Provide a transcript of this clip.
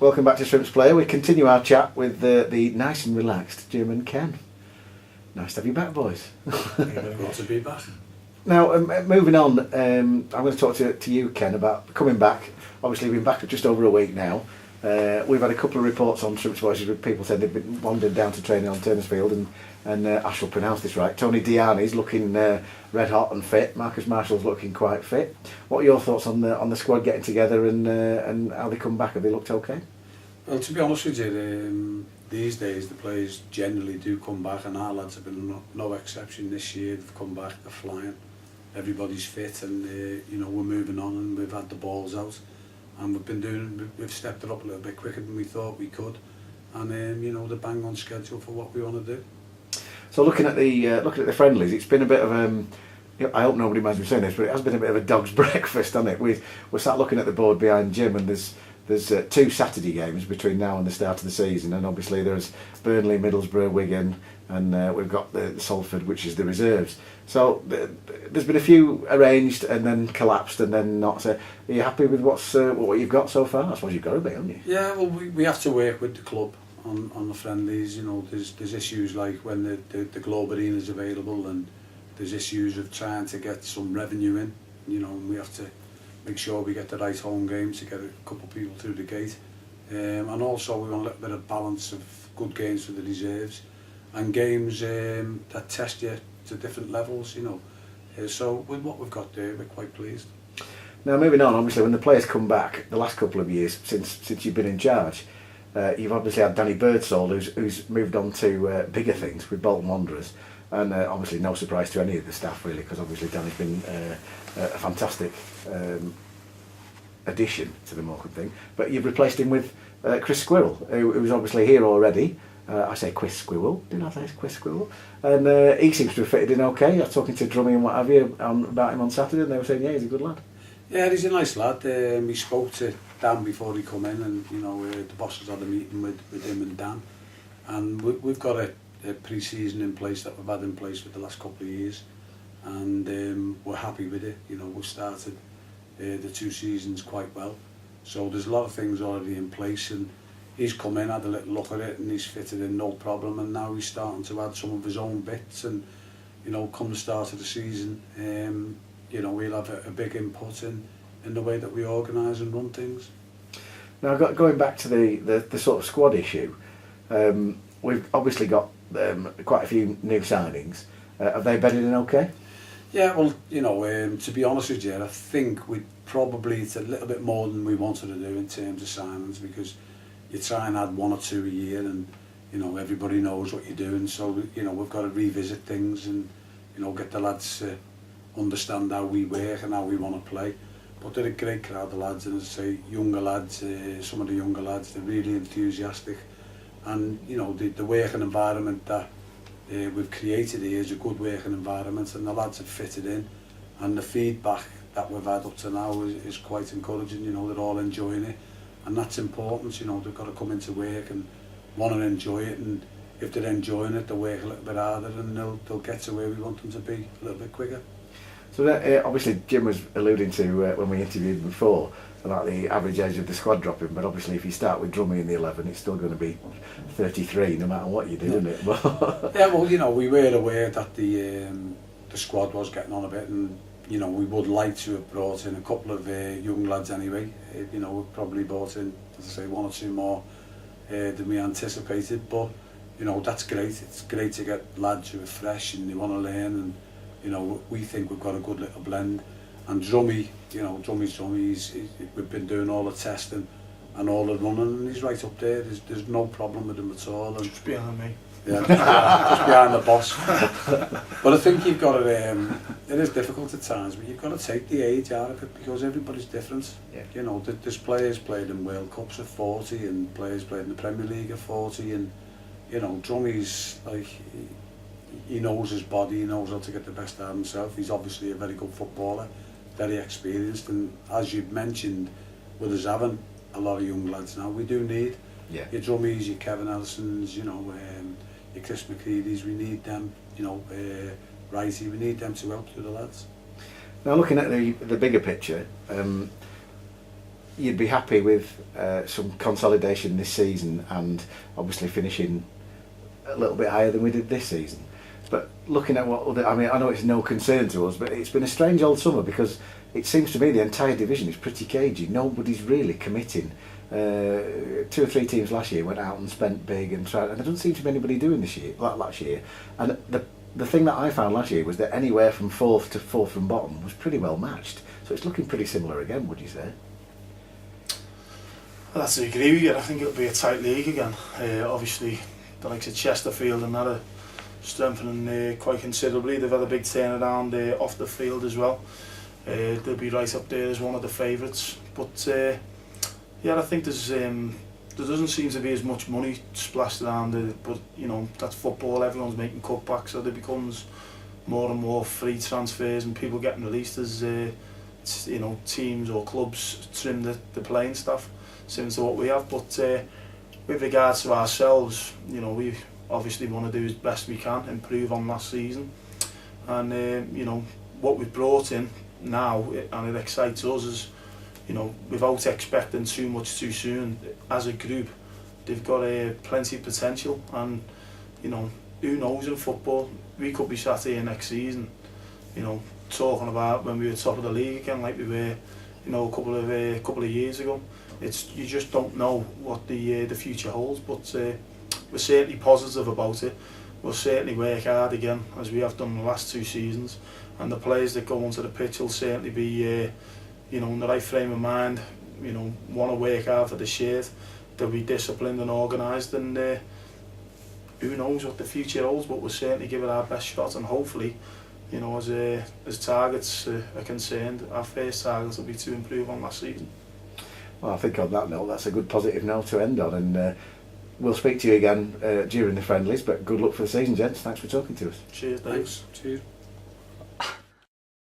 Welcome back to Shrimps Play. We continue our chat with the nice and relaxed Jim and Ken. Nice to have you back, boys. Good to be back. Now, moving on, I'm going to talk to you, Ken, about coming back. Obviously, we've been back for just over a week now. We've had a couple of reports on Shrimps Voices with people saying they've been wandered down to training on Turnersfield, and I shall pronounce this right. Tony Diani's looking red hot and fit. Marcus Marshall's looking quite fit. What are your thoughts on the squad getting together and how they come back? Have they looked okay? Well, to be honest with you, these days the players generally do come back, and our lads have been no exception this year. They've come back, they're flying. Everybody's fit, and we're moving on, and we've had the balls out, and we've stepped it up a little bit quicker than we thought we could, and they're bang on schedule for what we want to do. So looking at the friendlies, it's been a bit of I hope nobody minds me saying this, but it has been a bit of a dog's breakfast, hasn't it? We're sat looking at the board behind Jim, and there's 2 Saturday games between now and the start of the season, and obviously there's Burnley, Middlesbrough, Wigan, and we've got the Salford, which is the reserves. So there's been a few arranged and then collapsed and then not. So are you happy with what you've got so far? I suppose you've got to be, haven't you? Yeah, well, we have to work with the club on the friendlies. There's issues like when the Globe Arena is available, and there's issues of trying to get some revenue in. And we have to make sure we get the right home games to get a couple of people through the gate, and also we want a little bit of balance of good games for the reserves and games that test you to different levels. So with what we've got there, we're quite pleased. Now moving on, obviously when the players come back, the last couple of years since you've been in charge, you've obviously had Danny Birdsall who's moved on to bigger things with Bolton Wanderers, and obviously no surprise to any of the staff really, because obviously Danny's been a fantastic addition to the Morecambe thing. But you've replaced him with Chris Squirrel, who was obviously here already. I say Chris Squirrel, didn't I say Chris Squirrel? And he seems to have fitted in okay. I was talking to Drummy and what have you about him on Saturday, and they were saying, yeah, he's a good lad. Yeah, he's a nice lad. We spoke to Dan before he come in, and the bosses had a meeting with him and Dan, and we've got a pre-season in place that we've had in place for the last couple of years, and we're happy with it. We've started the 2 seasons quite well, so there's a lot of things already in place, and he's come in, had a little look at it, and he's fitted in no problem, and now he's starting to add some of his own bits, and come the start of the season, we'll have a big input in the way that we organise and run things. Now, going back to the sort of squad issue, we've obviously got quite a few new signings. Have they bedded in okay? Yeah, well, to be honest with you, I think it's a little bit more than we wanted to do in terms of signings, because you try and add 1 or 2 a year, and everybody knows what you're doing, so we've got to revisit things and get the lads to understand how we work and how we want to play. But they're a great crowd of lads, and as I say, younger lads, some of the younger lads, they're really enthusiastic, and the working environment that we've created here is a good working environment, and the lads have fitted in, and the feedback that we've had up to now is quite encouraging. They're all enjoying it, and that's important. They've got to come into work and want to enjoy it, and if they're enjoying it, they'll work a little bit harder, and they'll get to where we want them to be a little bit quicker. So that, obviously Jim was alluding to when we interviewed before about the average age of the squad dropping, but obviously if you start with Drummy in the 11, it's still going to be 33 no matter what you do, isn't it? Yeah, well, we were aware that the squad was getting on a bit, and we would like to have brought in a couple of young lads anyway. We've probably brought in, as I say, 1 or 2 more than we anticipated, but that's great. It's great to get lads who are fresh and they want to learn, and we think we've got a good little blend. And Drummy, Drummy's we've been doing all the testing and all the running, and he's right up there. There's no problem with him at all. And just behind me. Yeah, just behind the boss. But I think you've got to, it is difficult at times, but you've got to take the age out of it, because everybody's different. Yeah. There's players played in World Cups at 40, and players played in the Premier League at 40, and Drummy's like, he knows his body, he knows how to get the best out of himself. He's obviously a very good footballer, very experienced, and as you've mentioned, with us having a lot of young lads now, we do need your Drummies, your Kevin Ellisons, your Chris McCready's. We need them, Righty, we need them to help to the lads. Now looking at the bigger picture, you'd be happy with some consolidation this season and obviously finishing a little bit higher than we did this season. But looking at what other, I mean, I know it's no concern to us, but it's been a strange old summer because it seems to me the entire division is pretty cagey. Nobody's really committing. 2 or 3 teams last year went out and spent big and tried, and there doesn't seem to be anybody doing this year, like last year. And the thing that I found last year was that anywhere from 4th to 4th from bottom was pretty well matched. So it's looking pretty similar again, would you say? Well, that's to agree with you. I think it'll be a tight league again. Obviously, the likes of Chesterfield and that are strengthening quite considerably. They've had a big turnaround off the field as well. They'll be right up there as one of the favourites. But yeah, I think there doesn't seem to be as much money splashed around it. But you know, that's football. Everyone's making cutbacks, so there becomes more and more free transfers and people getting released as you know, teams or clubs trim the playing staff, similar to what we have. But with regards to ourselves, you know, we obviously want to do as best we can, improve on last season, and you know, what we've brought in now, and it excites us, is, you know, without expecting too much too soon, as a group, they've got plenty of potential. And you know, who knows, in football we could be sat here next season, you know, talking about when we were top of the league again, like we were, you know, a couple of years ago. It's, you just don't know what the future holds, but we're certainly positive about it. We'll certainly work hard again, as we have done the last 2 seasons, and the players that go onto the pitch will certainly be you know, in the right frame of mind, you know, want to work hard for the shirt. They'll be disciplined and organised, and who knows what the future holds, but we'll certainly give it our best shot, and hopefully, you know, as targets are concerned, our first targets will be to improve on last season. Well, I think on that note, that's a good positive note to end on, and we'll speak to you again during the friendlies, but good luck for the season, gents. Thanks for talking to us. Cheers, Dave. Thanks. Cheers.